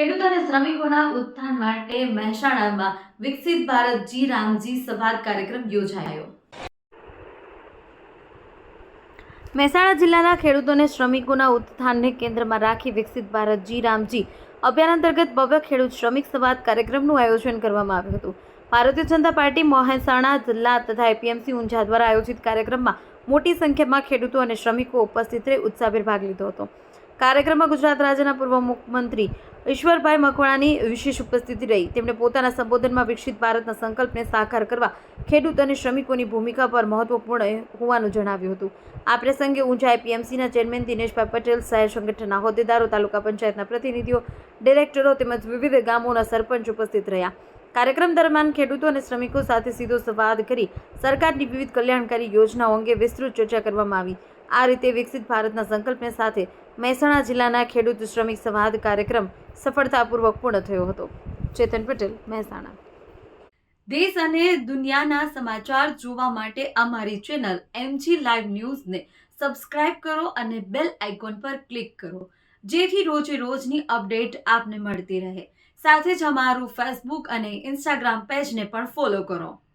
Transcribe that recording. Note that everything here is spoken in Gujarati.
ખેડૂત અને શ્રમિકોના ઉત્થાન માટે મહેસાણામાં વિકસિત ભારત જી રામજી સંવાદ કાર્યક્રમ યોજાયો। મહેસાણા જિલ્લાના ખેડૂતો અને શ્રમિકોના ઉત્થાનને કેન્દ્રમાં રાખી વિકસિત ભારત જી રામજી અભિયાન અંતર્ગત ભવ્ય ખેડૂત શ્રમિક સંવાદ કાર્યક્રમનું આયોજન કરવામાં આવ્યું હતું। ભારતીય જનતા પાર્ટી મહેસાણા જિલ્લા તથા એપીએમસી ઊંઝા દ્વારા આયોજિત કાર્યક્રમમાં મોટી સંખ્યામાં ખેડૂતો અને શ્રમિકો ઉપસ્થિત રહી ઉત્સાહભેર ભાગ લીધો હતો। કાર્યક્રમમાં ગુજરાત રાજ્યના પૂર્વ મુખ્યમંત્રી ઈશ્વરભાઈ મકવાણાની વિશેષ ઉપસ્થિતિ રહી। તેમણે પોતાના સંબોધનમાં વિકસિત ભારતના સંકલ્પને સાકાર કરવા ખેડૂત અને શ્રમિકોની ભૂમિકા પર મહત્વપૂર્ણ હોવાનું જણાવ્યું હતું। આ પ્રસંગે ઊંઝા એપીએમસીના ચેરમેન દિનેશભાઈ પટેલ, શહેર સંગઠનના હોદ્દેદારો, તાલુકા પંચાયતના પ્રતિનિધિઓ, ડિરેક્ટરો તેમજ વિવિધ ગામોના સરપંચ ઉપસ્થિત રહ્યા। કાર્યક્રમ દરમિયાન ખેડૂતો અને શ્રમિકો સાથે સીધો સંવાદ કરી સરકારની વિવિધ કલ્યાણકારી યોજનાઓ અંગે વિસ્તૃત ચર્ચા કરવામાં આવી। આ રીતે વિકસિત ભારતના સંકલ્પને સાથે મહેસાણા જિલ્લાના ખેડૂત શ્રમિક સંવાદ કાર્યક્રમ સફળતાપૂર્વક પૂર્ણ થયો હતો। ચેતન પટેલ, મહેસાણા। દેશ અને દુનિયાના સમાચાર જોવા માટે અમારી ચેનલ MG લાઈવ ન્યૂઝને સબસ્ક્રાઇબ કરો અને બેલ આઇકોન પર ક્લિક કરો, જેથી રોજે રોજની અપડેટ આપને મળતી રહે। સાથે જ અમારું ફેસબુક અને ઇન્સ્ટાગ્રામ પેજને પણ ફોલો કરો।